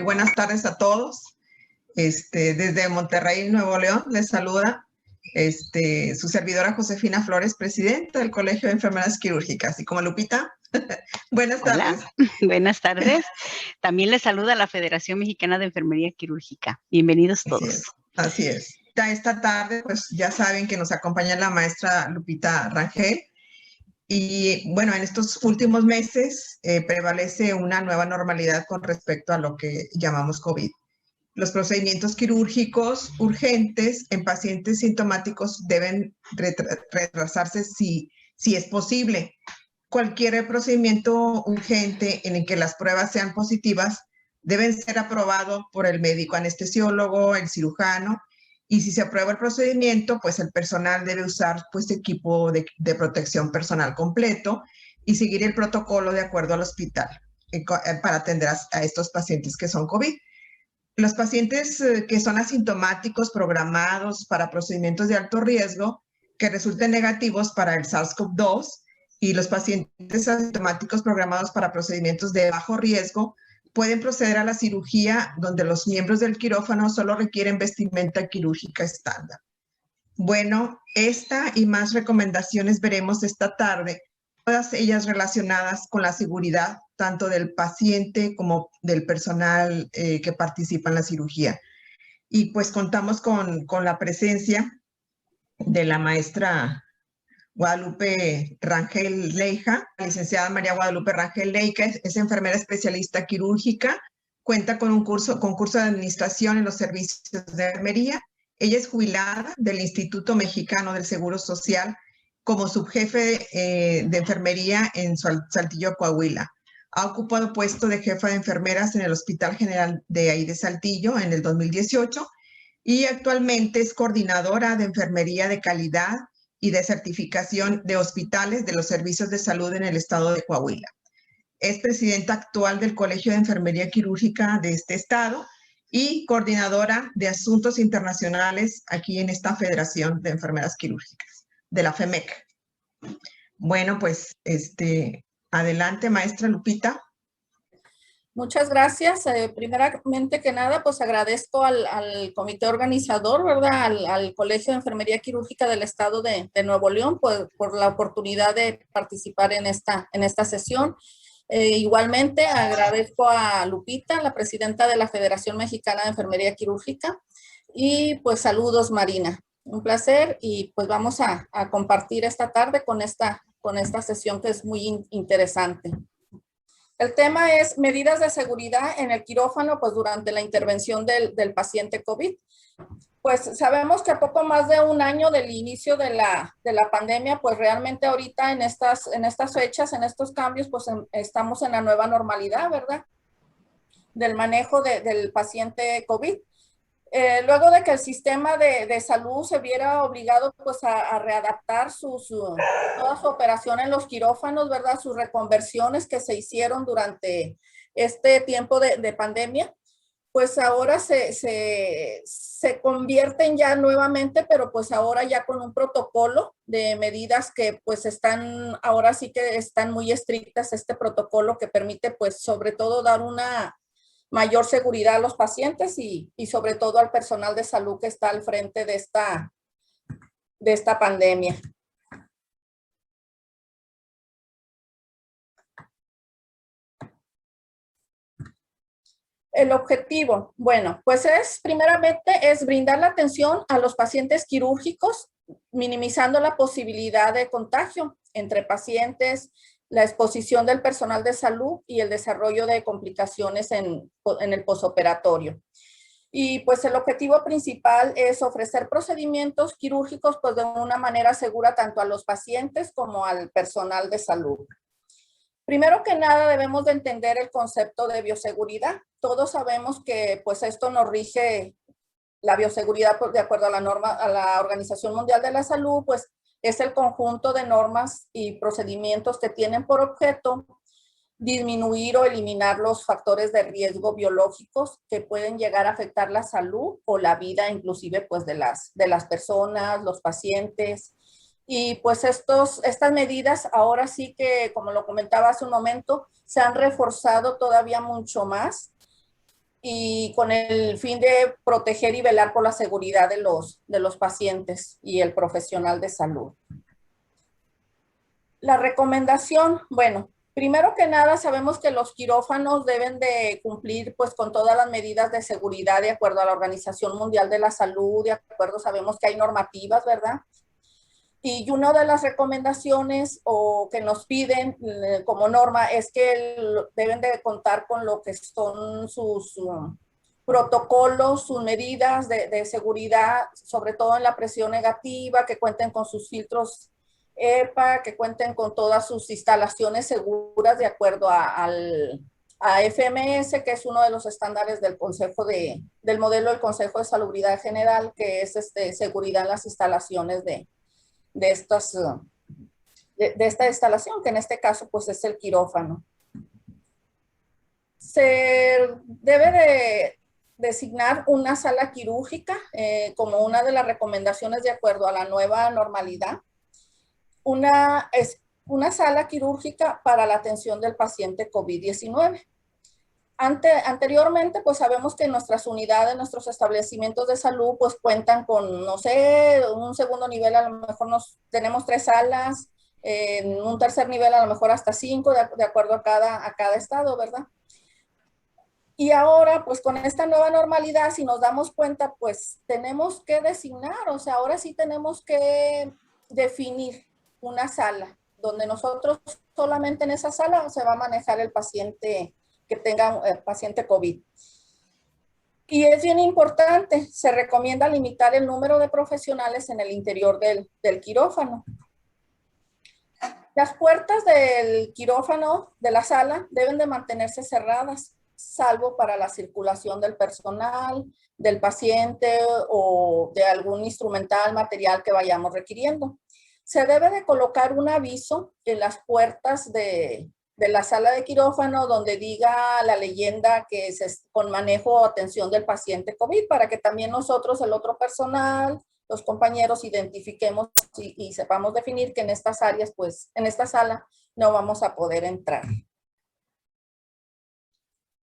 Muy buenas tardes a todos. Desde Monterrey, Nuevo León, les saluda su servidora Josefina Flores, presidenta del Colegio de Enfermeras Quirúrgicas. Y como Lupita, buenas tardes. Hola, buenas tardes. También les saluda la Federación Mexicana de Enfermería Quirúrgica. Bienvenidos todos. Así es. Esta tarde, pues ya saben que nos acompaña la maestra Lupita Rangel. Y bueno, en estos últimos meses prevalece una nueva normalidad con respecto a lo que llamamos COVID. Los procedimientos quirúrgicos urgentes en pacientes sintomáticos deben retrasarse si es posible. Cualquier procedimiento urgente en el que las pruebas sean positivas deben ser aprobado por el médico anestesiólogo, el cirujano, y si se aprueba el procedimiento, pues el personal debe usar equipo de protección personal completo y seguir el protocolo de acuerdo al hospital para atender a estos pacientes que son COVID. Los pacientes que son asintomáticos programados para procedimientos de alto riesgo que resulten negativos para el SARS-CoV-2 y los pacientes asintomáticos programados para procedimientos de bajo riesgo pueden proceder a la cirugía donde los miembros del quirófano solo requieren vestimenta quirúrgica estándar. Bueno, esta y más recomendaciones veremos esta tarde, todas ellas relacionadas con la seguridad tanto del paciente como del personal que participa en la cirugía. Y pues contamos con la presencia de la maestra Guadalupe Rangel Leija, la licenciada María Guadalupe Rangel Leija, es enfermera especialista quirúrgica, cuenta con un curso de administración en los servicios de enfermería. Ella es jubilada del Instituto Mexicano del Seguro Social como subjefe de enfermería en Saltillo, Coahuila. Ha ocupado puesto de jefa de enfermeras en el Hospital General de ahí de Saltillo en el 2018 y actualmente es coordinadora de enfermería de calidad y de certificación de hospitales de los servicios de salud en el estado de Coahuila. Es presidenta actual del Colegio de Enfermería Quirúrgica de este estado y coordinadora de asuntos internacionales aquí en esta Federación de Enfermeras Quirúrgicas, de la FEMEC. Bueno, pues, adelante, maestra Lupita. Muchas gracias. Primeramente que nada, pues agradezco al comité organizador, ¿verdad? Al Colegio de Enfermería Quirúrgica del Estado de Nuevo León por la oportunidad de participar en esta sesión. Igualmente agradezco a Lupita, la presidenta de la Federación Mexicana de Enfermería Quirúrgica. Y pues saludos, Marina. Un placer y pues vamos a compartir esta tarde con esta sesión que es muy interesante. El tema es medidas de seguridad en el quirófano, pues durante la intervención del paciente COVID. Pues sabemos que a poco más de un año del inicio de la pandemia, pues realmente ahorita en estas fechas, en estos cambios, pues estamos en la nueva normalidad, ¿verdad? Del manejo del paciente COVID. Luego de que el sistema de salud se viera obligado pues a readaptar toda su operación en los quirófanos, ¿verdad? Sus reconversiones que se hicieron durante este tiempo de pandemia, pues ahora se convierten ya nuevamente, pero pues ahora ya con un protocolo de medidas que pues ahora sí que están muy estrictas, este protocolo que permite pues sobre todo dar una mayor seguridad a los pacientes y sobre todo al personal de salud que está al frente de esta pandemia. El objetivo, bueno, pues primeramente es brindar la atención a los pacientes quirúrgicos, minimizando la posibilidad de contagio entre pacientes, la exposición del personal de salud y el desarrollo de complicaciones en el posoperatorio. Y pues el objetivo principal es ofrecer procedimientos quirúrgicos pues de una manera segura tanto a los pacientes como al personal de salud. Primero que nada debemos de entender el concepto de bioseguridad. Todos sabemos que pues esto nos rige la bioseguridad de acuerdo a la Organización Mundial de la Salud, pues es el conjunto de normas y procedimientos que tienen por objeto disminuir o eliminar los factores de riesgo biológicos que pueden llegar a afectar la salud o la vida inclusive pues de las personas, los pacientes. Y pues estas medidas ahora sí que, como lo comentaba hace un momento, se han reforzado todavía mucho más y con el fin de proteger y velar por la seguridad de los pacientes y el profesional de salud. La recomendación, bueno, primero que nada sabemos que los quirófanos deben de cumplir pues con todas las medidas de seguridad de acuerdo a la Organización Mundial de la Salud, de acuerdo, sabemos que hay normativas, ¿verdad? Y una de las recomendaciones o que nos piden como norma es que deben de contar con lo que son sus protocolos, sus medidas de seguridad, sobre todo en la presión negativa, que cuenten con sus filtros EPA, que cuenten con todas sus instalaciones seguras de acuerdo a FMS, que es uno de los estándares del del modelo del Consejo de Salubridad General, que es seguridad en las instalaciones de esta instalación, que en este caso pues es el quirófano. Se debe de designar una sala quirúrgica como una de las recomendaciones de acuerdo a la nueva normalidad. Una sala quirúrgica para la atención del paciente COVID-19. Anteriormente, pues sabemos que nuestras unidades, nuestros establecimientos de salud, pues cuentan con, no sé, un segundo nivel, a lo mejor tenemos 3 salas, en un tercer nivel a lo mejor hasta 5, de acuerdo a cada estado, ¿verdad? Y ahora, pues con esta nueva normalidad, si nos damos cuenta, pues tenemos que designar, o sea, ahora sí tenemos que definir una sala, donde nosotros solamente en esa sala se va a manejar el paciente que tenga paciente COVID. Y es bien importante, se recomienda limitar el número de profesionales en el interior del quirófano. Las puertas del quirófano, de la sala, deben de mantenerse cerradas, salvo para la circulación del personal, del paciente o de algún instrumental, material que vayamos requiriendo. Se debe de colocar un aviso en las puertas de la sala de quirófano donde diga la leyenda que es con manejo o atención del paciente COVID, para que también nosotros, el otro personal, los compañeros, identifiquemos y sepamos definir que en estas áreas, pues en esta sala no vamos a poder entrar.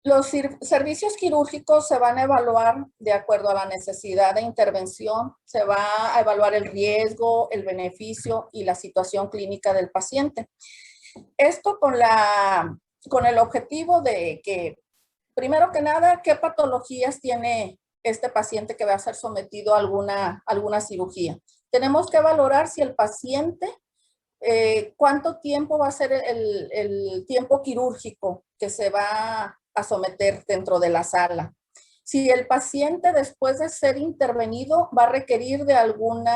Los servicios quirúrgicos se van a evaluar de acuerdo a la necesidad de intervención, se va a evaluar el riesgo, el beneficio y la situación clínica del paciente. Esto con el objetivo de que, primero que nada, qué patologías tiene este paciente que va a ser sometido a alguna cirugía. Tenemos que valorar si el paciente, cuánto tiempo va a ser el tiempo quirúrgico que se va a someter dentro de la sala. Si el paciente después de ser intervenido va a requerir de algún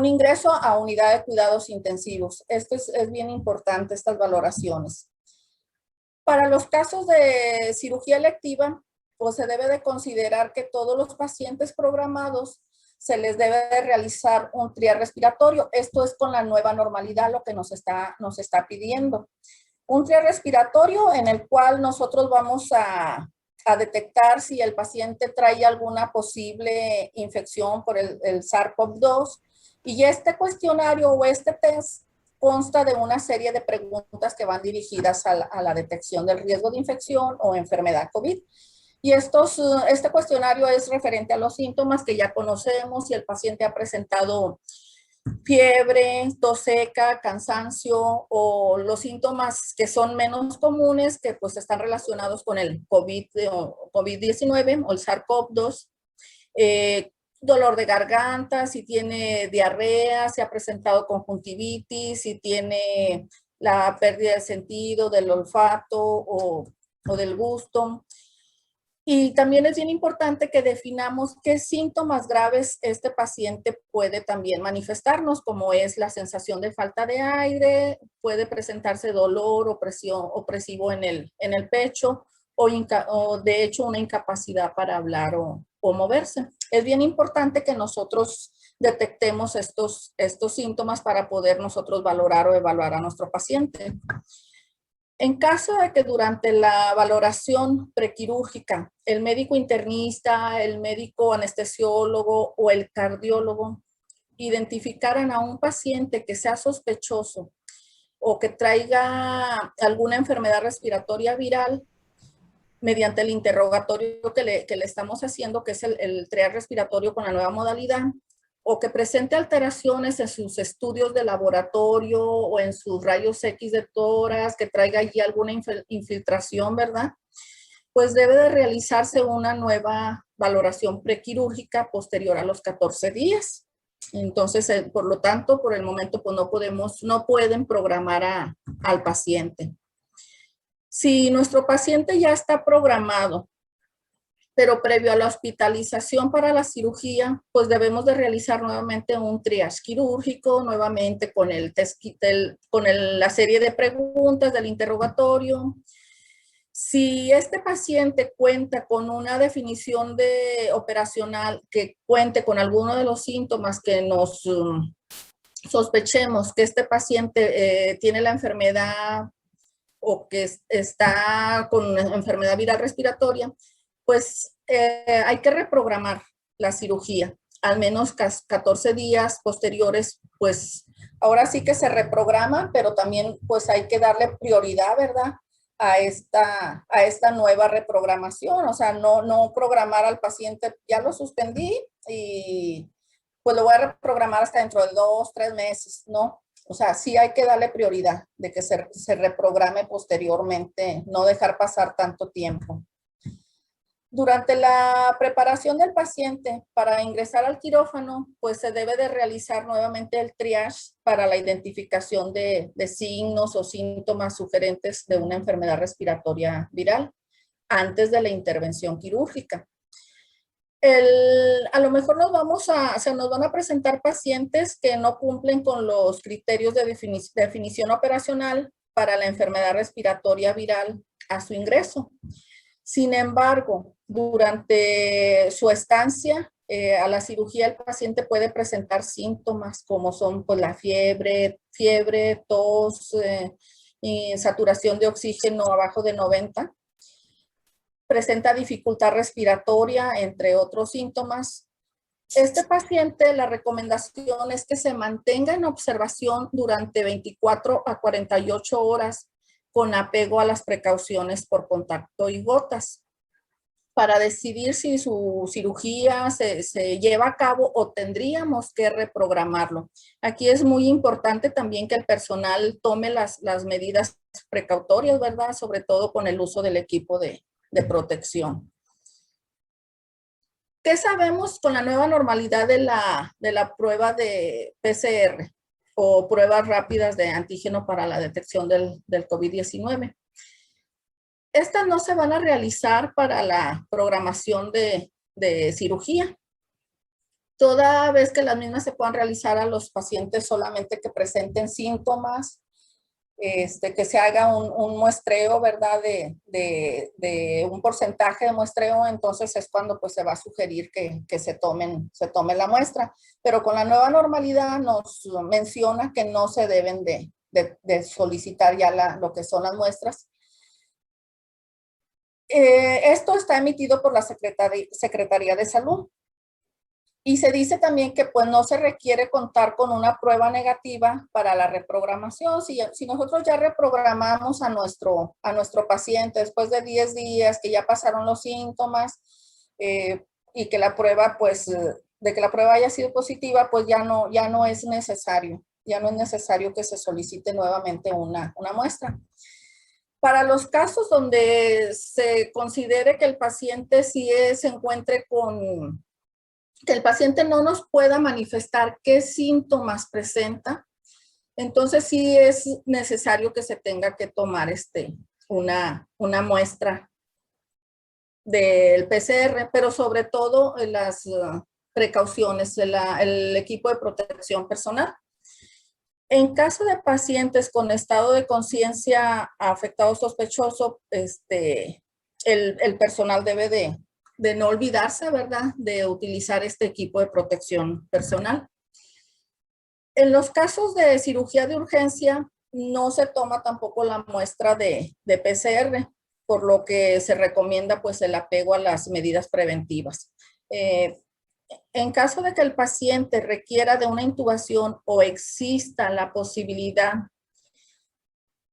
ingreso a unidad de cuidados intensivos. Esto es bien importante, estas valoraciones. Para los casos de cirugía electiva, pues se debe de considerar que todos los pacientes programados se les debe de realizar un triage respiratorio. Esto es con la nueva normalidad lo que nos está pidiendo. Un triage respiratorio en el cual nosotros vamos a detectar si el paciente trae alguna posible infección por el SARS-CoV-2. Y este cuestionario o este test consta de una serie de preguntas que van dirigidas a la detección del riesgo de infección o enfermedad COVID. Y este cuestionario es referente a los síntomas que ya conocemos, si el paciente ha presentado fiebre, tos seca, cansancio o los síntomas que son menos comunes que pues están relacionados con el COVID-19 o el SARS-CoV-2. Dolor de garganta, si tiene diarrea, si ha presentado conjuntivitis, si tiene la pérdida de sentido, del olfato o del gusto. Y también es bien importante que definamos qué síntomas graves este paciente puede también manifestarnos, como es la sensación de falta de aire, puede presentarse dolor o presión opresivo en el pecho o de hecho una incapacidad para hablar o moverse. Es bien importante que nosotros detectemos estos síntomas para poder nosotros valorar o evaluar a nuestro paciente. En caso de que durante la valoración prequirúrgica el médico internista, el médico anestesiólogo o el cardiólogo identificaran a un paciente que sea sospechoso o que traiga alguna enfermedad respiratoria viral, mediante el interrogatorio que le estamos haciendo, que es el triage respiratorio con la nueva modalidad, o que presente alteraciones en sus estudios de laboratorio o en sus rayos X de tórax, que traiga allí alguna infiltración, ¿verdad? Pues debe de realizarse una nueva valoración prequirúrgica posterior a los 14 días. Entonces, por lo tanto, por el momento, pues no pueden programar al paciente. Si nuestro paciente ya está programado, pero previo a la hospitalización para la cirugía, pues debemos de realizar nuevamente un triage quirúrgico, nuevamente con la serie de preguntas del interrogatorio. Si este paciente cuenta con una definición operacional que cuente con alguno de los síntomas que nos sospechemos que este paciente tiene la enfermedad o que está con enfermedad viral respiratoria, pues hay que reprogramar la cirugía. Al menos 14 días posteriores, pues ahora sí que se reprograma, pero también pues hay que darle prioridad, ¿verdad? A esta nueva reprogramación. O sea, no programar al paciente, ya lo suspendí y pues lo voy a reprogramar hasta dentro de 2, 3 meses, ¿no? O sea, sí hay que darle prioridad de que se reprograme posteriormente, no dejar pasar tanto tiempo. Durante la preparación del paciente para ingresar al quirófano, pues se debe de realizar nuevamente el triage para la identificación de signos o síntomas sugerentes de una enfermedad respiratoria viral antes de la intervención quirúrgica. A lo mejor nos van a presentar pacientes que no cumplen con los criterios de definición operacional para la enfermedad respiratoria viral a su ingreso. Sin embargo, durante su estancia a la cirugía, el paciente puede presentar síntomas como son pues, la fiebre, tos, y saturación de oxígeno abajo de 90. Presenta dificultad respiratoria, entre otros síntomas. Este paciente, la recomendación es que se mantenga en observación durante 24 a 48 horas con apego a las precauciones por contacto y gotas, para decidir si su cirugía se lleva a cabo o tendríamos que reprogramarlo. Aquí es muy importante también que el personal tome las medidas precautorias, ¿verdad? Sobre todo con el uso del equipo de protección. ¿Qué sabemos con la nueva normalidad de la prueba de PCR o pruebas rápidas de antígeno para la detección del COVID-19? Estas no se van a realizar para la programación de cirugía, toda vez que las mismas se puedan realizar a los pacientes solamente que presenten síntomas, que se haga un muestreo, ¿verdad? De un porcentaje de muestreo, entonces es cuando pues se va a sugerir que se tome la muestra. Pero con la nueva normalidad nos menciona que no se deben de solicitar ya lo que son las muestras. Esto está emitido por la Secretaría de Salud. Y se dice también que pues no se requiere contar con una prueba negativa para la reprogramación. Si nosotros ya reprogramamos a nuestro paciente después de 10 días que ya pasaron los síntomas y que la prueba pues de que la prueba haya sido positiva, pues ya no es necesario. Ya no es necesario que se solicite nuevamente una muestra. Para los casos donde se considere que el paciente se encuentre que el paciente no nos pueda manifestar qué síntomas presenta, entonces sí es necesario que se tenga que tomar una muestra del PCR, pero sobre todo las precauciones, el equipo de protección personal. En caso de pacientes con estado de conciencia afectado sospechoso, el personal debe de no olvidarse, ¿verdad?, de utilizar este equipo de protección personal. En los casos de cirugía de urgencia, no se toma tampoco la muestra de PCR, por lo que se recomienda pues el apego a las medidas preventivas. En caso de que el paciente requiera de una intubación o exista la posibilidad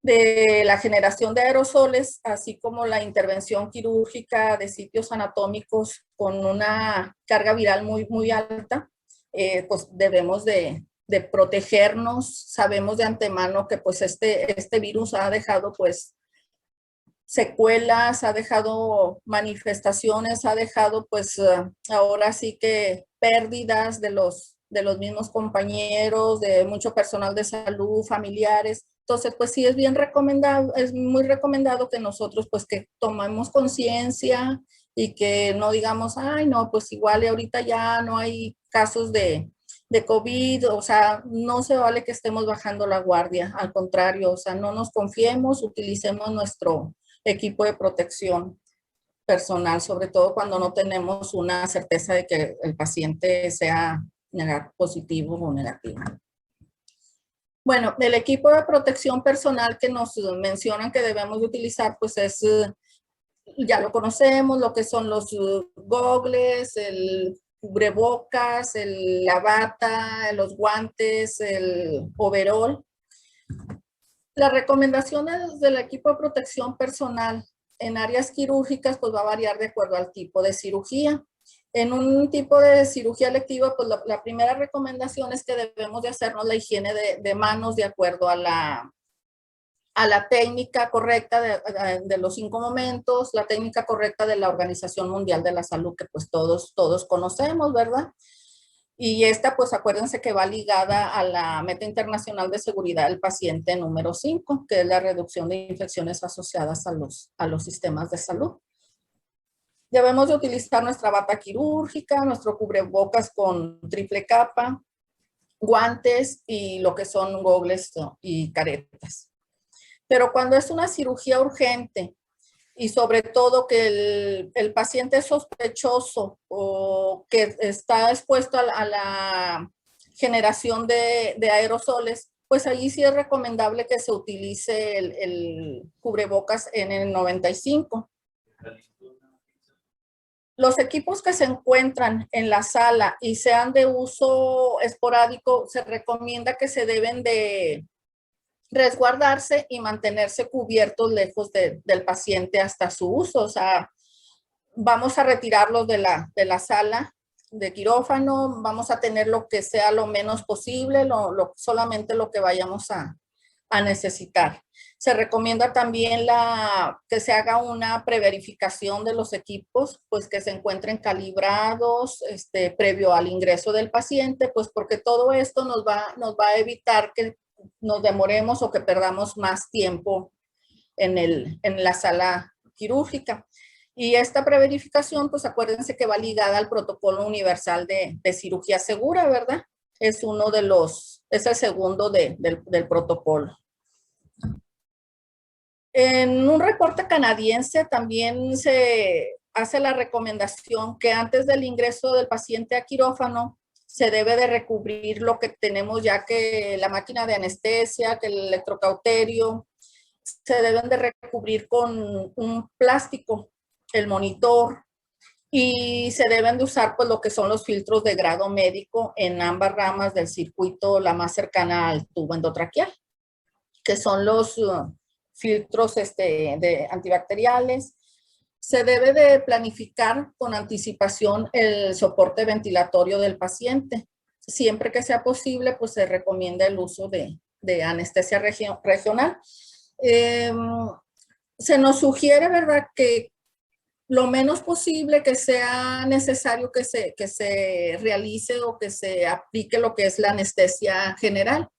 de la generación de aerosoles, así como la intervención quirúrgica de sitios anatómicos con una carga viral muy alta, pues debemos de protegernos. Sabemos de antemano que pues este virus ha dejado pues secuelas, ha dejado manifestaciones, ha dejado pues ahora sí que pérdidas de los mismos compañeros, de mucho personal de salud, familiares. Entonces, pues sí es bien recomendado, es muy recomendado que nosotros pues que tomemos conciencia y que no digamos, ay no, pues igual ahorita ya no hay casos de COVID, o sea, no se vale que estemos bajando la guardia, al contrario, o sea, no nos confiemos, utilicemos nuestro equipo de protección personal, sobre todo cuando no tenemos una certeza de que el paciente sea positivo o negativo. Bueno, el equipo de protección personal que nos mencionan que debemos de utilizar, pues es, ya lo conocemos, lo que son los gogles, el cubrebocas, la bata, los guantes, el overol. Las recomendaciones del equipo de protección personal en áreas quirúrgicas pues va a variar de acuerdo al tipo de cirugía. En un tipo de cirugía electiva, pues la primera recomendación es que debemos de hacernos la higiene de manos de acuerdo a la técnica correcta de los 5 momentos, la técnica correcta de la Organización Mundial de la Salud, que pues todos conocemos, ¿verdad? Y esta, pues acuérdense que va ligada a la meta internacional de seguridad del paciente número 5, que es la reducción de infecciones asociadas a los sistemas de salud. Debemos de utilizar nuestra bata quirúrgica, nuestro cubrebocas con triple capa, guantes y lo que son gogles y caretas. Pero cuando es una cirugía urgente, y sobre todo que el paciente es sospechoso o que está expuesto a la generación de aerosoles, pues allí sí es recomendable que se utilice el cubrebocas N95. Los equipos que se encuentran en la sala y sean de uso esporádico, se recomienda que se deben de resguardarse y mantenerse cubiertos lejos del paciente hasta su uso. O sea, vamos a retirarlos de la sala de quirófano, vamos a tener lo que sea lo menos posible, solamente lo que vayamos a necesitar. Se recomienda también que se haga una preverificación de los equipos, pues que se encuentren calibrados previo al ingreso del paciente, pues porque todo esto nos va a evitar que nos demoremos o que perdamos más tiempo en la sala quirúrgica. Y esta preverificación, pues acuérdense que va ligada al protocolo universal de cirugía segura, ¿verdad? Es el segundo del protocolo. En un reporte canadiense también se hace la recomendación que antes del ingreso del paciente a quirófano se debe de recubrir lo que tenemos ya, que la máquina de anestesia, que el electrocauterio, se deben de recubrir con un plástico, el monitor, y se deben de usar pues lo que son los filtros de grado médico en ambas ramas del circuito, la más cercana al tubo endotraqueal, que son los filtros de antibacteriales. Se debe de planificar con anticipación el soporte ventilatorio del paciente. Siempre que sea posible, pues se recomienda el uso de anestesia regional. Se nos sugiere, ¿verdad?, que lo menos posible que sea necesario que se realice o que se aplique lo que es la anestesia general,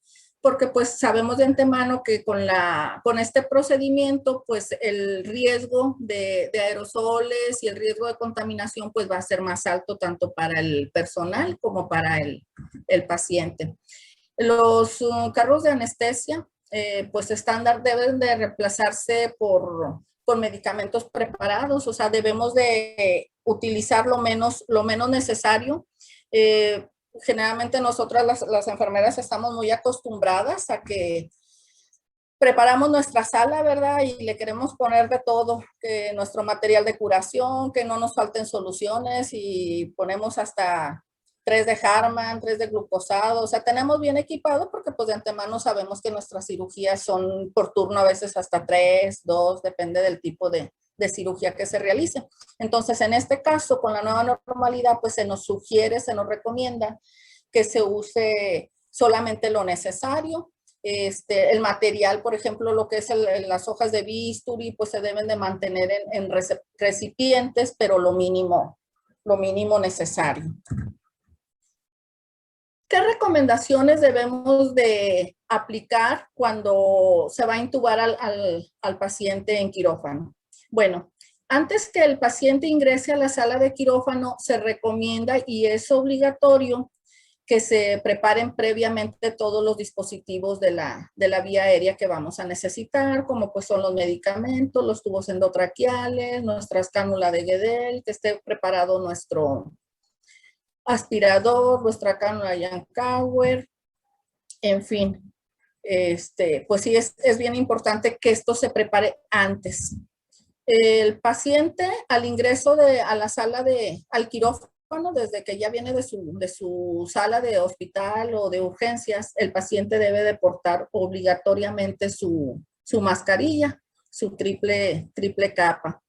porque pues sabemos de antemano que con este procedimiento pues el riesgo de aerosoles y el riesgo de contaminación pues va a ser más alto tanto para el personal como para el paciente. Los carros de anestesia pues estándar deben de reemplazarse por medicamentos preparados, o sea, debemos de utilizar lo menos necesario. Generalmente nosotras las enfermeras estamos muy acostumbradas a que preparamos nuestra sala, ¿verdad? Y le queremos poner de todo, que nuestro material de curación, que no nos falten soluciones, y ponemos hasta 3 de Harman, 3 de glucosado, o sea, tenemos bien equipado porque pues de antemano sabemos que nuestras cirugías son por turno a veces hasta 3, 2, depende del tipo de cirugía que se realice. Entonces, en este caso, con la nueva normalidad, pues se nos sugiere, se nos recomienda que se use solamente lo necesario. El material, por ejemplo, lo que es las hojas de bisturí, pues se deben de mantener en recipientes, pero lo mínimo necesario. ¿Qué recomendaciones debemos de aplicar cuando se va a intubar al paciente en quirófano? Bueno, antes que el paciente ingrese a la sala de quirófano, se recomienda y es obligatorio que se preparen previamente todos los dispositivos de la vía aérea que vamos a necesitar, como pues son los medicamentos, los tubos endotraqueales, nuestra cánula de Guedel, que esté preparado nuestro aspirador, nuestra cánula Yankauer, en fin. Pues sí, es bien importante que esto se prepare antes. El paciente al ingreso a la sala al quirófano, desde que ya viene de su sala de hospital o de urgencias, el paciente debe de portar obligatoriamente su mascarilla, su triple capa.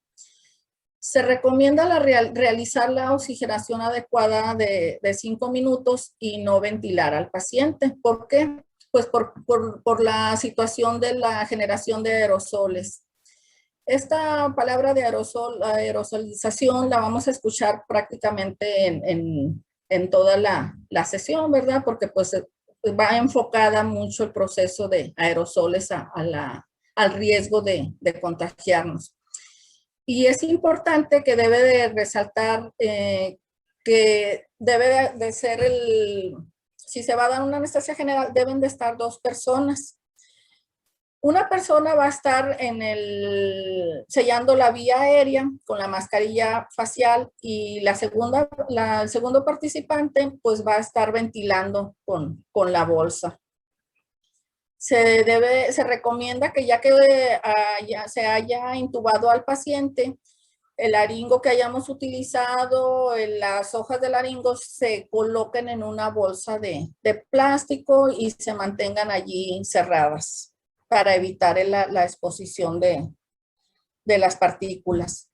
Se recomienda realizar la oxigenación adecuada de 5 minutos y no ventilar al paciente. ¿Por qué? Pues por la situación de la generación de aerosoles. Esta palabra de aerosolización la vamos a escuchar prácticamente en toda la sesión, ¿verdad? Porque pues va enfocada mucho el proceso de aerosoles al riesgo de contagiarnos. Y es importante que debe de resaltar que debe de ser si se va a dar una anestesia general, deben de estar 2 personas. Una persona va a estar sellando la vía aérea con la mascarilla facial y el segundo participante pues va a estar ventilando con la bolsa. Se recomienda que ya que se haya intubado al paciente, el laringo que hayamos utilizado, las hojas de laringo se coloquen en una bolsa de plástico y se mantengan allí cerradas para evitar la exposición de las partículas.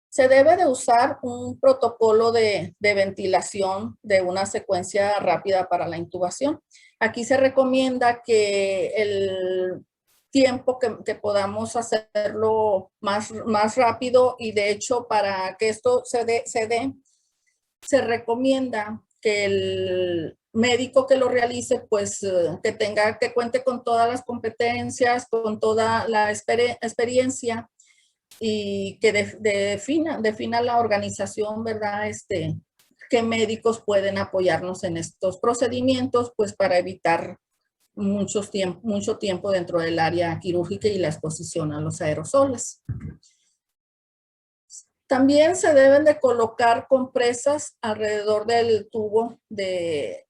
Se debe de usar un protocolo de ventilación de una secuencia rápida para la intubación. Aquí se recomienda que el tiempo que podamos hacerlo más rápido y de hecho para que esto se recomienda que el médico que lo realice pues que cuente con todas las competencias, con toda la experiencia y que defina la organización, ¿verdad? Qué médicos pueden apoyarnos en estos procedimientos, pues para evitar mucho tiempo dentro del área quirúrgica y la exposición a los aerosoles. También se deben de colocar compresas alrededor del tubo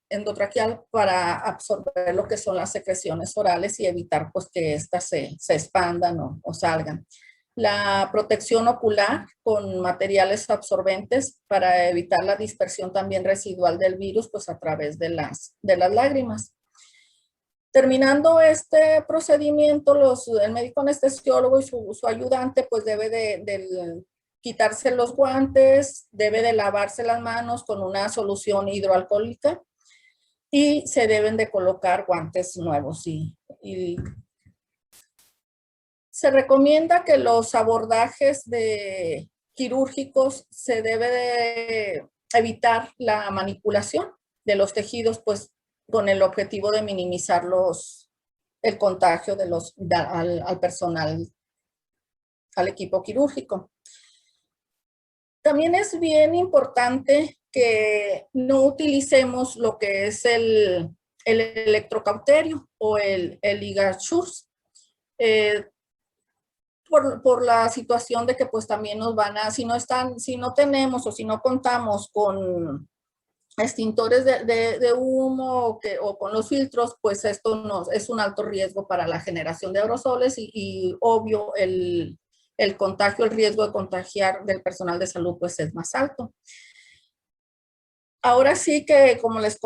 endotraqueal para absorber lo que son las secreciones orales y evitar pues que éstas se expandan o salgan. La protección ocular con materiales absorbentes para evitar la dispersión también residual del virus pues a través de las lágrimas. Terminando este procedimiento, el médico anestesiólogo y su ayudante pues debe de quitarse los guantes, debe de lavarse las manos con una solución hidroalcohólica y se deben de colocar guantes nuevos. Y se recomienda que los abordajes quirúrgicos se debe de evitar la manipulación de los tejidos, pues con el objetivo de minimizar el contagio al personal, al equipo quirúrgico. También es bien importante que no utilicemos lo que es el electrocauterio o el ligatures, por la situación de que pues también nos si no tenemos o si no contamos con extintores de humo o con los filtros, pues esto es un alto riesgo para la generación de aerosoles y obvio el contagio, el riesgo de contagiar del personal de salud pues es más alto. ahora sí que, como les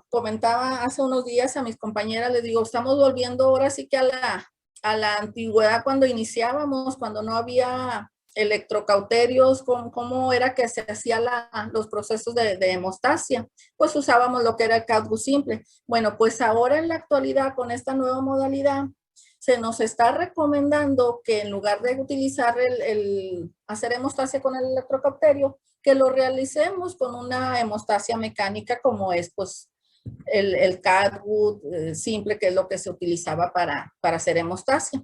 comentaba hace unos días a mis compañeras, les digo, estamos volviendo ahora sí que a la antigüedad cuando iniciábamos, cuando no había electrocauterios, cómo era que se hacían los procesos de hemostasia. Pues usábamos lo que era el CADGU simple. Bueno, pues ahora en la actualidad, con esta nueva modalidad, se nos está recomendando que en lugar de utilizar hacer hemostasia con el electrocauterio, que lo realicemos con una hemostasia mecánica como es pues el CADGU simple, que es lo que se utilizaba para hacer hemostasia.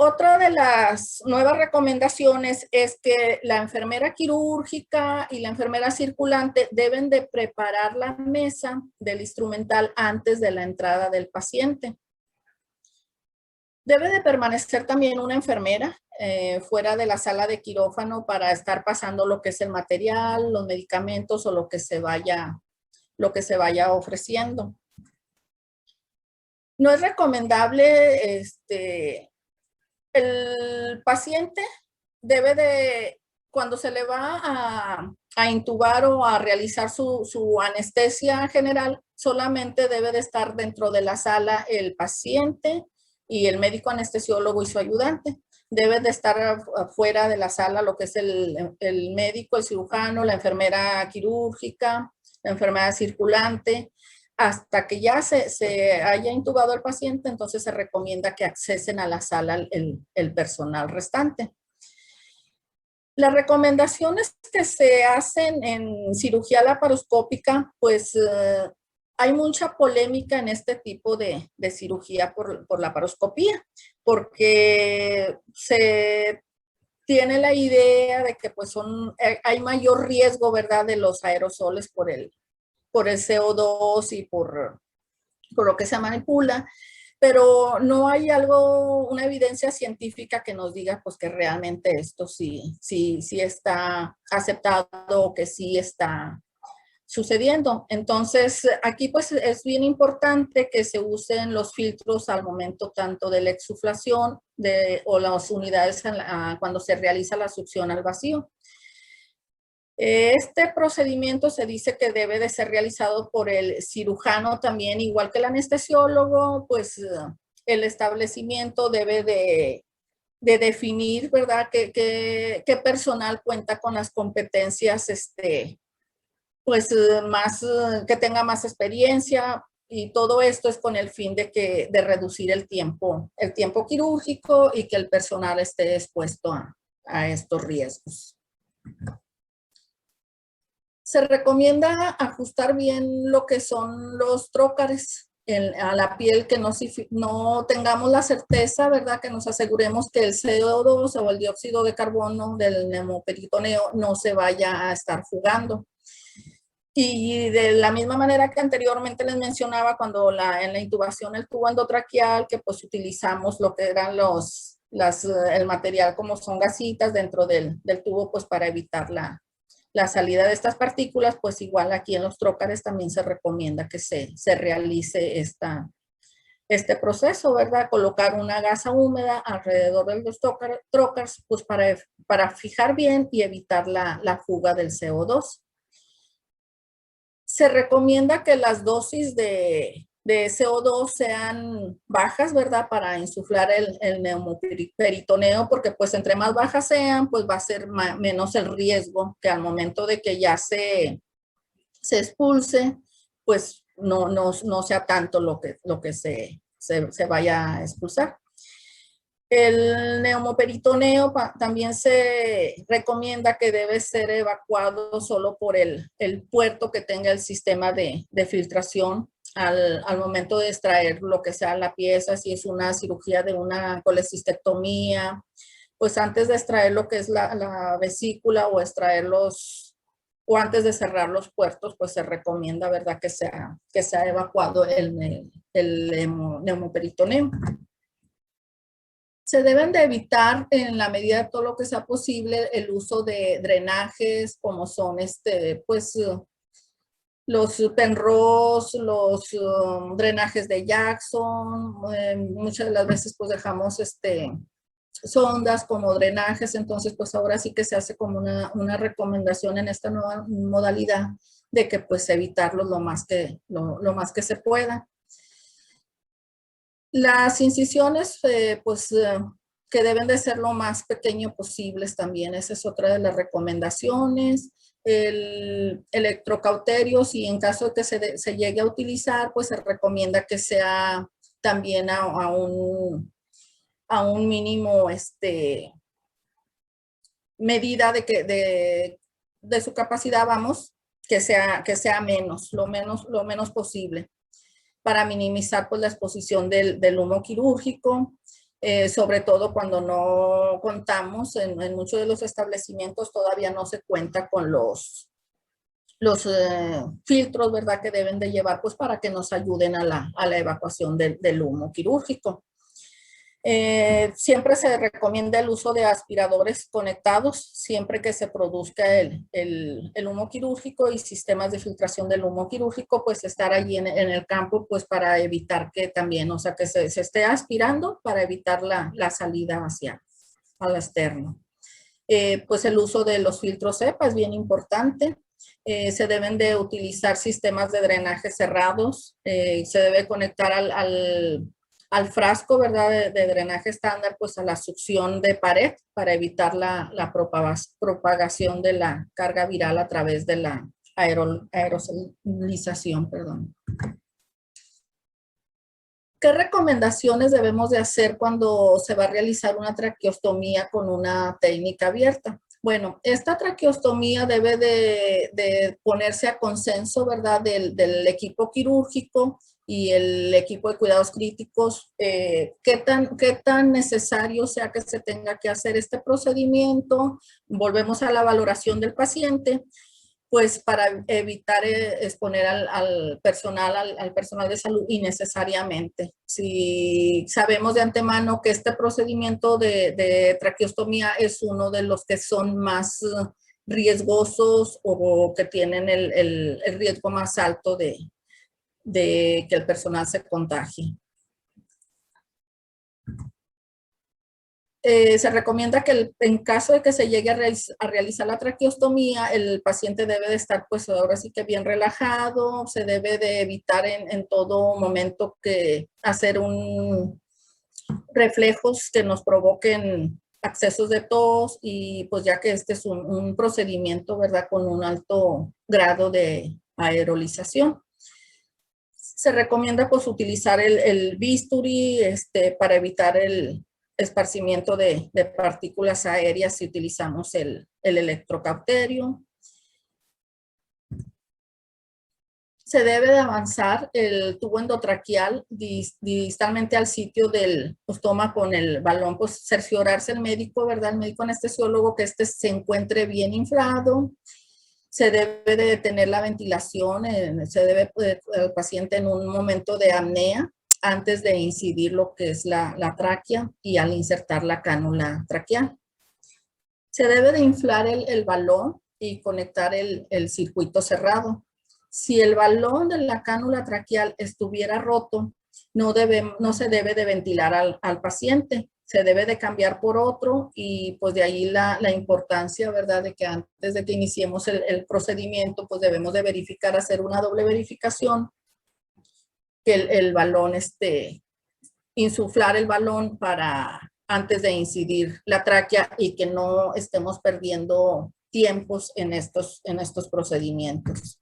Otra de las nuevas recomendaciones es que la enfermera quirúrgica y la enfermera circulante deben de preparar la mesa del instrumental antes de la entrada del paciente. Debe de permanecer también una enfermera fuera de la sala de quirófano para estar pasando lo que es el material, los medicamentos o lo que se vaya ofreciendo. No es recomendable, el paciente debe de, cuando se le va a intubar o a realizar su anestesia general, solamente debe de estar dentro de la sala el paciente y el médico anestesiólogo y su ayudante. Debe de estar fuera de la sala lo que es el médico, el cirujano, la enfermera quirúrgica, la enfermera circulante. Hasta que ya se haya intubado el paciente, entonces se recomienda que accesen a la sala el personal restante. Las recomendaciones que se hacen en cirugía laparoscópica, pues hay mucha polémica en este tipo de cirugía por laparoscopía, porque se tiene la idea de que pues hay mayor riesgo, ¿verdad?, de los aerosoles por el CO2 y por lo que se manipula, pero no hay una evidencia científica que nos diga pues que realmente esto sí está aceptado o que sí está sucediendo. Entonces, aquí pues es bien importante que se usen los filtros al momento tanto de la exsuflación o las unidades cuando se realiza la succión al vacío. Este procedimiento se dice que debe de ser realizado por el cirujano también, igual que el anestesiólogo, pues el establecimiento debe de definir, ¿verdad?, qué personal cuenta con las competencias, pues que tenga más experiencia, y todo esto es con el fin de reducir el tiempo quirúrgico y que el personal esté expuesto a estos riesgos. Se recomienda ajustar bien lo que son los trócares a la piel, que no tengamos la certeza, ¿verdad?, que nos aseguremos que el CO2 o el dióxido de carbono del neumoperitoneo no se vaya a estar fugando. Y de la misma manera que anteriormente les mencionaba, cuando en la intubación el tubo endotraqueal, que pues utilizamos lo que eran el material como son gasitas dentro del tubo, pues para evitar la salida de estas partículas, pues igual aquí en los trócares también se recomienda que se realice este proceso, ¿verdad? Colocar una gasa húmeda alrededor de los trócares, pues para fijar bien y evitar la fuga del CO2. Se recomienda que las dosis de CO2 sean bajas, ¿verdad?, para insuflar el neumoperitoneo, porque pues entre más bajas sean, pues va a ser menos el riesgo que al momento de que ya se expulse, pues no sea tanto lo que se vaya a expulsar. El neumoperitoneo también se recomienda que debe ser evacuado solo por el puerto que tenga el sistema de filtración al momento de extraer lo que sea la pieza. Si es una cirugía de una colecistectomía, pues antes de extraer lo que es la vesícula o o antes de cerrar los puertos, pues se recomienda, ¿verdad?, que sea evacuado el neumoperitoneo. Se deben de evitar en la medida de todo lo que sea posible el uso de drenajes como son pues los Penrose, los drenajes de Jackson. Muchas de las veces pues dejamos sondas, como drenajes. Entonces, pues ahora sí que se hace como una recomendación en esta nueva modalidad de que pues evitarlos lo más que se pueda. Las incisiones, que deben de ser lo más pequeño posibles también. Esa es otra de las recomendaciones. El electrocauterio, si en caso de que se llegue a utilizar, pues se recomienda que sea también a un mínimo medida de su capacidad, vamos, que sea menos, lo menos posible, para minimizar pues la exposición del humo quirúrgico, sobre todo cuando no contamos, en muchos de los establecimientos todavía no se cuenta con los filtros, ¿verdad?, que deben de llevar pues para que nos ayuden a la evacuación del humo quirúrgico. Siempre se recomienda el uso de aspiradores conectados siempre que se produzca el humo quirúrgico, y sistemas de filtración del humo quirúrgico, pues estar allí en el campo pues para evitar que también, o sea, que se esté aspirando para evitar la salida al externo. Pues el uso de los filtros EPA es bien importante. Se deben de utilizar sistemas de drenaje cerrados. Se debe conectar al frasco, ¿verdad?, de drenaje estándar, pues a la succión de pared para evitar la propagación de la carga viral a través de la aerosolización, perdón. ¿Qué recomendaciones debemos de hacer cuando se va a realizar una traqueostomía con una técnica abierta? Bueno, esta traqueostomía debe de ponerse a consenso, ¿verdad?, del equipo quirúrgico y el equipo de cuidados críticos, qué tan necesario sea que se tenga que hacer este procedimiento. Volvemos a la valoración del paciente, pues para evitar exponer al personal de salud innecesariamente. Si sabemos de antemano que este procedimiento de traqueostomía es uno de los que son más riesgosos o que tienen el riesgo más alto de que el personal se contagie. Se recomienda que en caso de que se llegue a realizar la traqueostomía, el paciente debe de estar pues ahora sí que bien relajado. Se debe de evitar en todo momento que hacer reflejos que nos provoquen accesos de tos, y pues ya que este es un procedimiento, ¿verdad?, con un alto grado de aerolización. Se recomienda pues utilizar el bisturí para evitar el esparcimiento de partículas aéreas si utilizamos el electrocauterio. Se debe de avanzar el tubo endotraqueal distalmente al sitio del ostoma con el balón, pues cerciorarse el médico, ¿verdad?, el médico anestesiólogo, que se encuentre bien inflado. Se debe de tener la ventilación, se debe el paciente en un momento de apnea antes de incidir lo que es la tráquea y al insertar la cánula traqueal. Se debe de inflar el balón y conectar el circuito cerrado. Si el balón de la cánula traqueal estuviera roto, no se debe de ventilar al paciente. Se debe de cambiar por otro, y pues de ahí la importancia, ¿verdad?, de que antes de que iniciemos el procedimiento, pues debemos de verificar, hacer una doble verificación, que el balón, insuflar el balón antes de incidir la tráquea, y que no estemos perdiendo tiempos en estos procedimientos.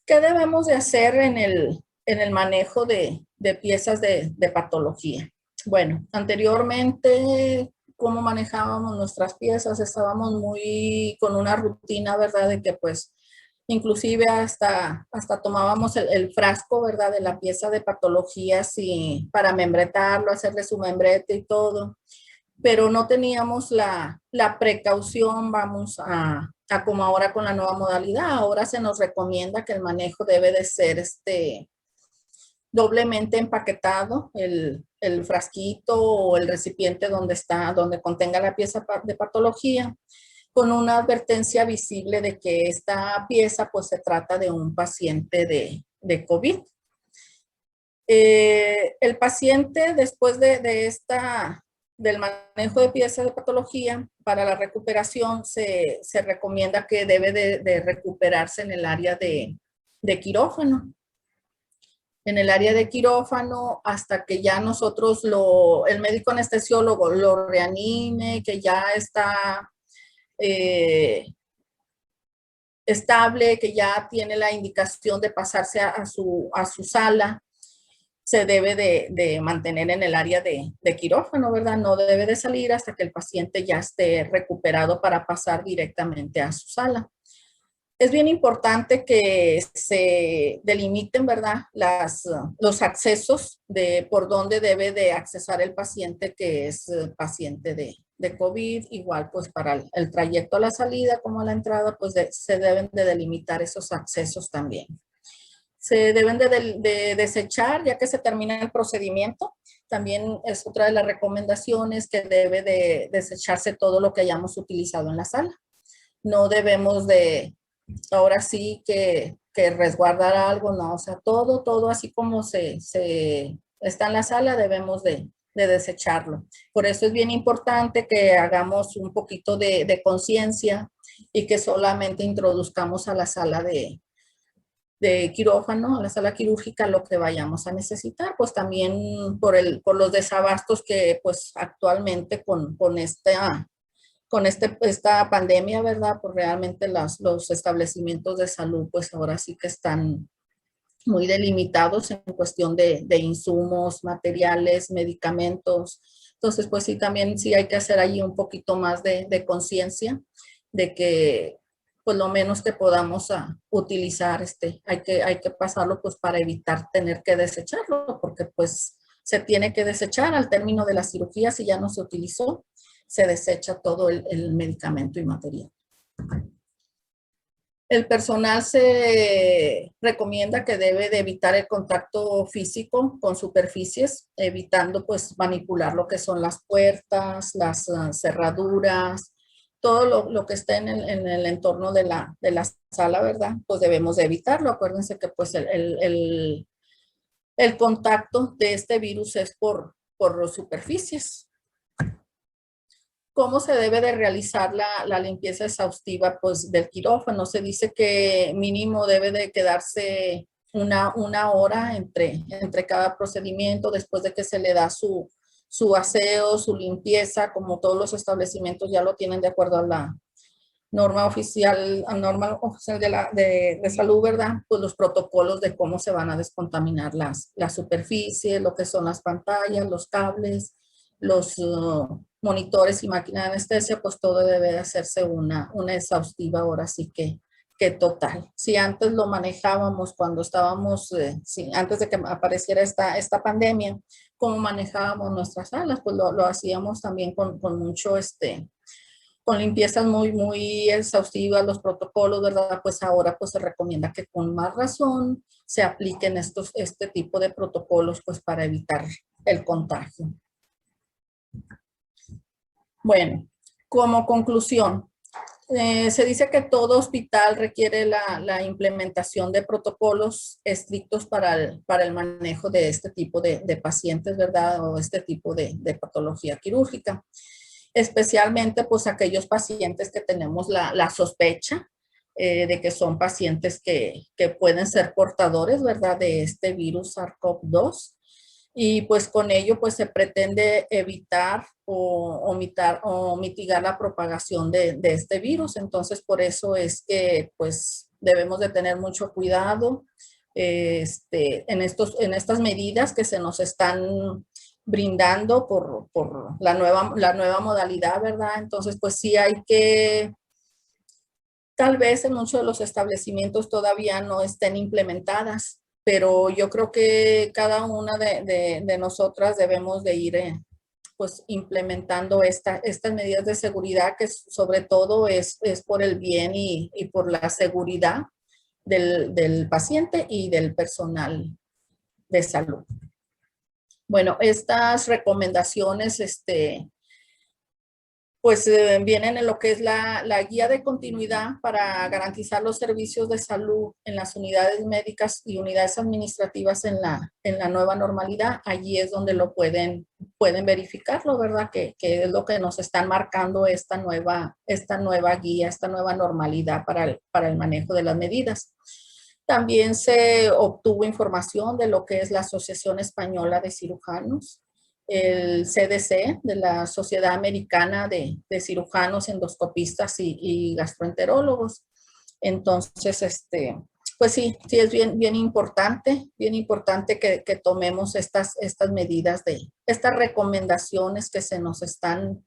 ¿Qué debemos de hacer en el manejo de piezas de patología? Bueno, anteriormente, ¿cómo manejábamos nuestras piezas? Estábamos con una rutina, ¿verdad?, de que pues inclusive hasta tomábamos el frasco, ¿verdad?, de la pieza de patología para membretarlo, hacerle su membrete y todo, pero no teníamos la precaución, vamos a como ahora con la nueva modalidad. Ahora se nos recomienda que el manejo debe de ser doblemente empaquetado, el frasquito o el recipiente donde contenga la pieza de patología, con una advertencia visible de que esta pieza pues se trata de un paciente de COVID. El paciente, después de esta del manejo de piezas de patología, para la recuperación se recomienda que debe de recuperarse en el área de quirófano. En el área de quirófano hasta que ya nosotros el médico anestesiólogo lo reanime, que ya está estable, que ya tiene la indicación de pasarse a su sala, se debe de mantener en el área de quirófano, ¿verdad? No debe de salir hasta que el paciente ya esté recuperado para pasar directamente a su sala. Es bien importante que se delimiten, ¿verdad?, los accesos de por dónde debe de accesar el paciente que es paciente de COVID. Igual, pues para el trayecto a la salida como a la entrada, pues se deben de delimitar esos accesos también. Se deben de desechar ya que se termina el procedimiento. También es otra de las recomendaciones que debe de desecharse todo lo que hayamos utilizado en la sala. No debemos de ahora sí que resguardar algo, no, o sea, todo así como se está en la sala, debemos de desecharlo. Por eso es bien importante que hagamos un poquito de conciencia y que solamente introduzcamos a la sala de quirófano, a la sala quirúrgica, lo que vayamos a necesitar, pues también por los desabastos que pues actualmente con esta pandemia, ¿verdad? Pues realmente los establecimientos de salud, pues ahora sí que están muy delimitados en cuestión de insumos, materiales, medicamentos. Entonces, pues sí, también sí hay que hacer ahí un poquito más de conciencia de que, pues lo menos que podamos utilizar, hay que pasarlo pues para evitar tener que desecharlo, porque pues se tiene que desechar al término de la cirugía si ya no se utilizó. Se desecha todo el medicamento y material. El personal se recomienda que debe de evitar el contacto físico con superficies, evitando pues manipular lo que son las puertas, las cerraduras, todo lo que esté en el entorno de la sala, ¿verdad? Pues debemos de evitarlo. Acuérdense que pues el contacto de este virus es por superficies. ¿Cómo se debe de realizar la limpieza exhaustiva pues, del quirófano? Se dice que mínimo debe de quedarse una hora entre cada procedimiento después de que se le da su aseo, su limpieza, como todos los establecimientos ya lo tienen de acuerdo a la norma oficial de salud, ¿verdad? Pues los protocolos de cómo se van a descontaminar las superficies, lo que son las pantallas, los cables, los monitores y máquina de anestesia, pues todo debe de hacerse una exhaustiva ahora sí que total. Si antes lo manejábamos cuando estábamos, antes de que apareciera esta pandemia, cómo manejábamos nuestras salas, pues lo hacíamos también con mucho, con limpiezas muy exhaustivas, los protocolos, ¿verdad? Pues ahora pues se recomienda que con más razón se apliquen este tipo de protocolos pues para evitar el contagio. Bueno, como conclusión, se dice que todo hospital requiere la implementación de protocolos estrictos para el manejo de este tipo de pacientes, ¿verdad? O este tipo de patología quirúrgica. Especialmente pues aquellos pacientes que tenemos la sospecha de que son pacientes que pueden ser portadores, ¿verdad? De este virus SARS-CoV-2. Y pues con ello pues se pretende evitar o mitigar la propagación de este virus. Entonces por eso es que pues debemos de tener mucho cuidado en estas medidas que se nos están brindando por la nueva modalidad, ¿verdad? Entonces pues sí hay que, tal vez en muchos de los establecimientos todavía no estén implementadas, pero yo creo que cada una de nosotras debemos de ir pues implementando estas medidas de seguridad que sobre todo es por el bien y por la seguridad del paciente y del personal de salud. Bueno, estas recomendaciones pues vienen en lo que es la guía de continuidad para garantizar los servicios de salud en las unidades médicas y unidades administrativas en la nueva normalidad. Allí es donde lo pueden pueden verificarlo, ¿verdad? Que es lo que nos están marcando esta nueva guía, esta nueva normalidad para el manejo de las medidas. También se obtuvo información de lo que es la Asociación Española de Cirujanos, el CDC, de la Sociedad Americana de Cirujanos, Endoscopistas y Gastroenterólogos. Entonces, pues sí es bien importante que tomemos estas medidas, estas recomendaciones que se nos están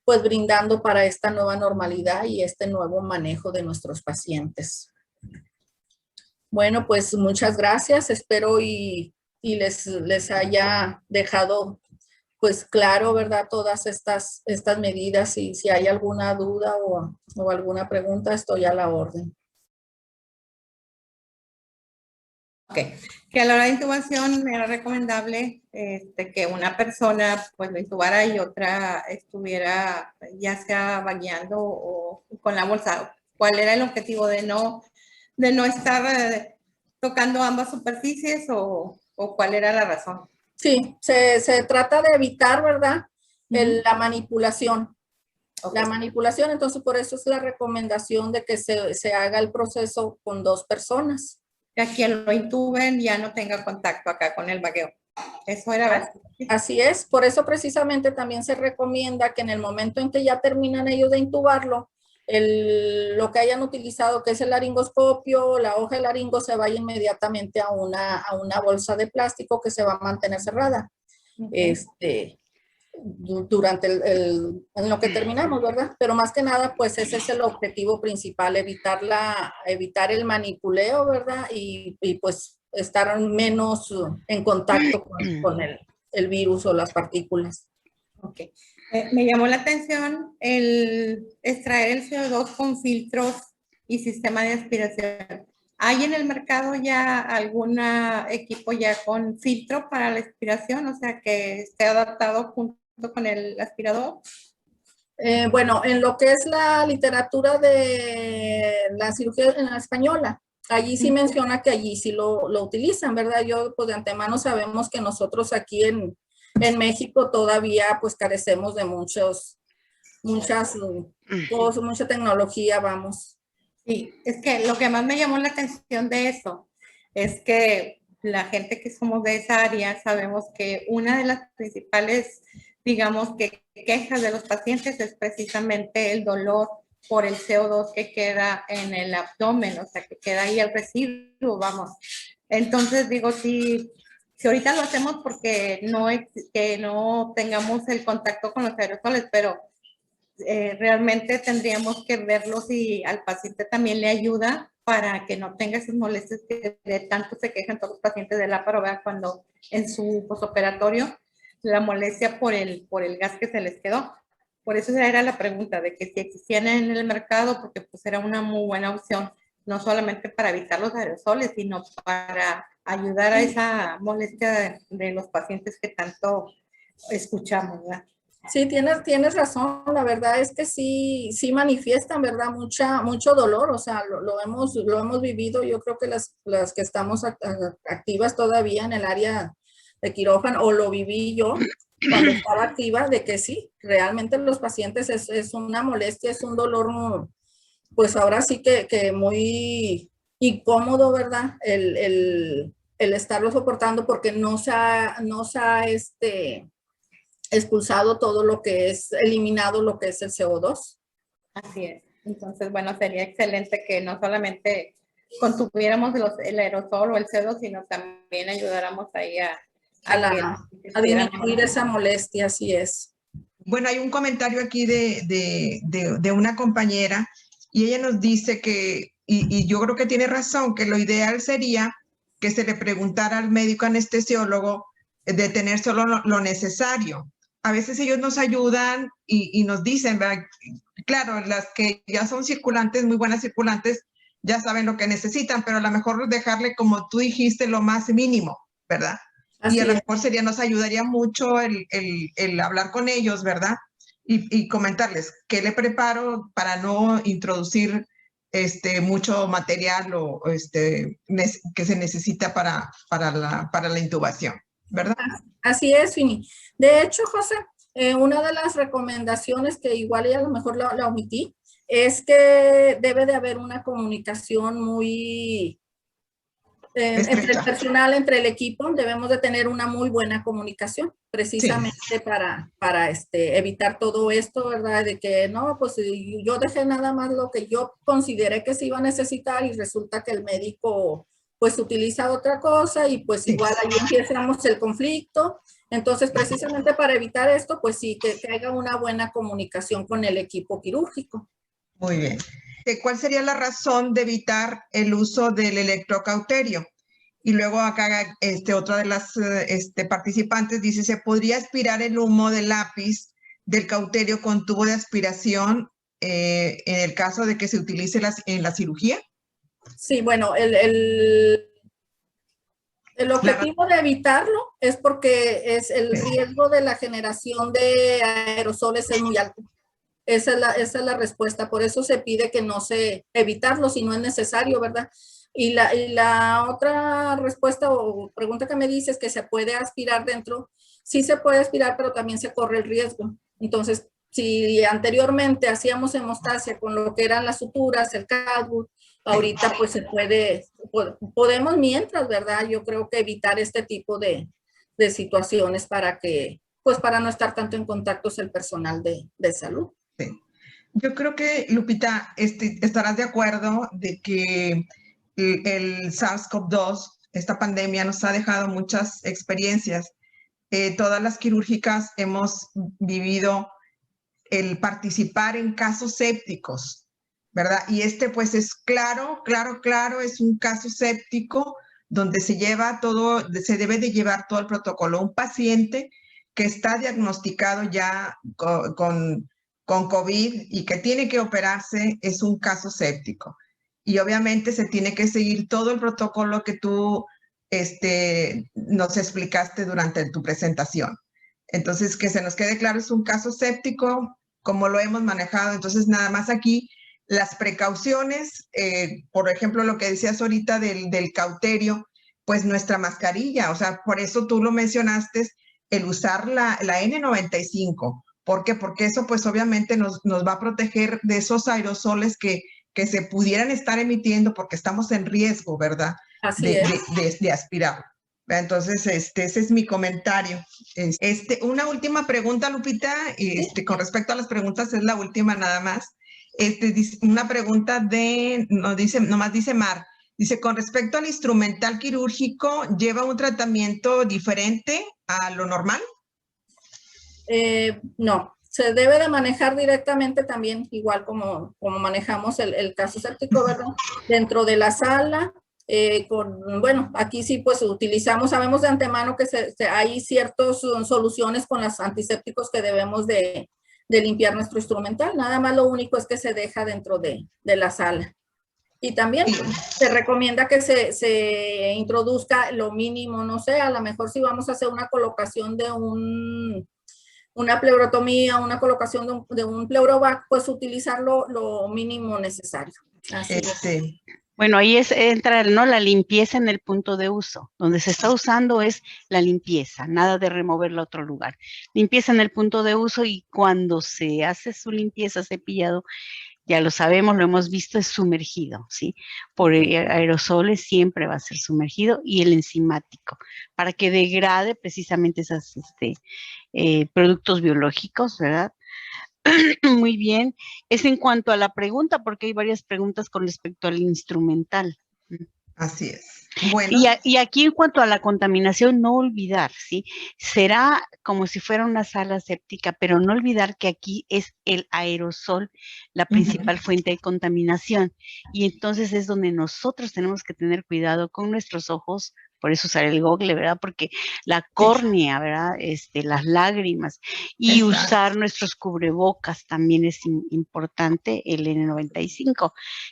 pues brindando para esta nueva normalidad y este nuevo manejo de nuestros pacientes. Bueno, pues muchas gracias, espero y les haya dejado pues claro, ¿verdad? Todas estas medidas, y si hay alguna duda o alguna pregunta, estoy a la orden. Ok, que a la hora de intubación era recomendable que una persona pues lo intubara y otra estuviera ya sea vagueando o con la bolsa. ¿Cuál era el objetivo de no estar tocando ambas superficies o cuál era la razón? Sí, se trata de evitar, ¿verdad? La manipulación. Okay. La manipulación, entonces por eso es la recomendación de que se haga el proceso con 2 personas. Que a quien lo intuben ya no tenga contacto acá con el vagueo. Eso era. Así es, por eso precisamente también se recomienda que en el momento en que ya terminan ellos de intubarlo, lo que hayan utilizado, que es el laringoscopio, la hoja de laringo, se vaya inmediatamente a una bolsa de plástico que se va a mantener cerrada. Okay. Durante en lo que terminamos, ¿verdad? Pero más que nada, pues ese es el objetivo principal, evitar el manipuleo, ¿verdad? Y pues estar menos en contacto con el virus o las partículas. Ok. Me llamó la atención el extraer el CO2 con filtros y sistema de aspiración. ¿Hay en el mercado ya algún equipo ya con filtro para la aspiración? O sea, que esté adaptado junto con el aspirador. Bueno, en lo que es la literatura de la cirugía en la española, allí sí menciona que allí sí lo utilizan, ¿verdad? Yo pues de antemano sabemos que nosotros aquí en México todavía pues carecemos de mucha tecnología, vamos. Sí, es que lo que más me llamó la atención de eso es que la gente que somos de esa área sabemos que una de las principales, digamos, que quejas de los pacientes es precisamente el dolor por el CO2 que queda en el abdomen, o sea, que queda ahí el residuo, vamos. Entonces, digo, si ahorita lo hacemos porque que no tengamos el contacto con los aerosoles, pero realmente tendríamos que verlo si al paciente también le ayuda para que no tenga esas molestias que de tanto se quejan todos los pacientes del áparo, cuando en su posoperatorio la molestia por el gas que se les quedó. Por eso era la pregunta de que si existían en el mercado, porque pues era una muy buena opción, no solamente para evitar los aerosoles, sino para ayudar a esa molestia de los pacientes que tanto escuchamos, ¿verdad? Sí, tienes razón, la verdad es que sí manifiestan, ¿verdad? Mucho dolor, o sea, lo hemos vivido, yo creo que las que estamos activas todavía en el área de quirófano, o lo viví yo cuando estaba activa, de que sí, realmente los pacientes es una molestia, es un dolor, pues ahora sí que muy incómodo, ¿verdad? El estarlo soportando porque no se ha expulsado todo lo que es, eliminado lo que es el CO2. Así es. Entonces, bueno, sería excelente que no solamente contuviéramos el aerosol o el CO2, sino también ayudáramos ahí a disminuir esa molestia, así es. Bueno, hay un comentario aquí de una compañera y ella nos dice que, y yo creo que tiene razón, que lo ideal sería que se le preguntara al médico anestesiólogo de tener solo lo necesario. A veces ellos nos ayudan y nos dicen, ¿verdad? Claro, las que ya son circulantes, muy buenas circulantes, ya saben lo que necesitan, pero a lo mejor dejarle, como tú dijiste, lo más mínimo, ¿verdad? Así y a lo mejor nos ayudaría mucho el hablar con ellos, ¿verdad? Y comentarles qué le preparo para no introducir mucho material o que se necesita para la intubación. ¿verdad? Así es, Fini. De hecho, José, una de las recomendaciones que igual ya a lo mejor la omití, es que debe de haber una comunicación muy entre el personal, entre el equipo, debemos de tener una muy buena comunicación, precisamente sí. para evitar todo esto, ¿verdad? De que no, pues yo dejé nada más lo que yo consideré que se iba a necesitar y resulta que el médico pues utiliza otra cosa y pues igual ahí empezamos el conflicto. Entonces, precisamente para evitar esto, pues sí, que haya una buena comunicación con el equipo quirúrgico. Muy bien. ¿Cuál sería la razón de evitar el uso del electrocauterio? Y luego acá otra de las participantes dice, ¿se podría aspirar el humo del lápiz del cauterio con tubo de aspiración en el caso de que se utilice en la cirugía? Sí, bueno, el objetivo de evitarlo es porque el riesgo de la generación de aerosoles es muy alto. Esa es la respuesta. Por eso se pide que no se evitarlo si no es necesario, ¿verdad? Y la otra respuesta o pregunta que me dices es que se puede aspirar dentro. Sí se puede aspirar, pero también se corre el riesgo. Entonces, si anteriormente hacíamos hemostasia con lo que eran las suturas, el catgut, ahorita pues se podemos mientras, ¿verdad? Yo creo que evitar este tipo de situaciones para que, pues para no estar tanto en contacto el personal de salud. Sí. Yo creo que, Lupita, estarás de acuerdo de que el SARS-CoV-2, esta pandemia, nos ha dejado muchas experiencias. Todas las quirúrgicas hemos vivido el participar en casos sépticos, ¿verdad? Y pues es claro, es un caso séptico donde se debe de llevar todo el protocolo. Un paciente que está diagnosticado ya con COVID y que tiene que operarse es un caso séptico. Y obviamente se tiene que seguir todo el protocolo que tú nos explicaste durante tu presentación. Entonces, que se nos quede claro, es un caso séptico, como lo hemos manejado. Entonces, nada más aquí, las precauciones, por ejemplo, lo que decías ahorita del cauterio, pues nuestra mascarilla, o sea, por eso tú lo mencionaste, el usar la N95. ¿Por qué? Porque eso, pues, obviamente nos va a proteger de esos aerosoles que se pudieran estar emitiendo porque estamos en riesgo, ¿verdad? Así es. De aspirar. Entonces, ese es mi comentario. Una última pregunta, Lupita, con respecto a las preguntas, es la última nada más. Una pregunta nomás dice Mar, dice, con respecto al instrumental quirúrgico, ¿lleva un tratamiento diferente a lo normal? No, se debe de manejar directamente también, igual como manejamos el caso séptico, ¿verdad? Dentro de la sala, bueno, aquí sí pues utilizamos, sabemos de antemano que hay ciertas soluciones con los antisépticos que debemos de limpiar nuestro instrumental, nada más lo único es que se deja dentro de la sala. Y también se recomienda que se introduzca lo mínimo, no sé, a lo mejor si vamos a hacer una colocación de una pleurotomía, una colocación de un pleurovac, pues utilizar lo mínimo necesario. Así es. Bueno, ahí entra, ¿no?, la limpieza en el punto de uso. Donde se está usando es la limpieza, nada de removerlo a otro lugar. Limpieza en el punto de uso y cuando se hace su limpieza, cepillado, ya lo sabemos, lo hemos visto, es sumergido, ¿sí? Por aerosoles siempre va a ser sumergido y el enzimático, para que degrade precisamente esos productos biológicos, ¿verdad? Muy bien. Es en cuanto a la pregunta, porque hay varias preguntas con respecto al instrumental. Así es. Bueno. Y aquí en cuanto a la contaminación, no olvidar, ¿sí? Será como si fuera una sala séptica, pero no olvidar que aquí es el aerosol la principal fuente de contaminación. Y entonces es donde nosotros tenemos que tener cuidado con nuestros ojos, por eso usar el gogle, ¿verdad? Porque la córnea, ¿verdad? Las lágrimas y usar nuestros cubrebocas también es importante, el N95,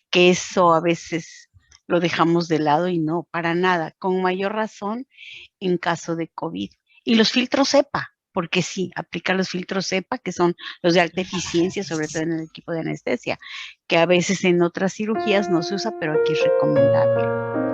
que eso a veces lo dejamos de lado y no, para nada, con mayor razón en caso de COVID. Y los filtros EPA, porque sí, aplicar los filtros EPA, que son los de alta eficiencia, sobre todo en el equipo de anestesia, que a veces en otras cirugías no se usa, pero aquí es recomendable.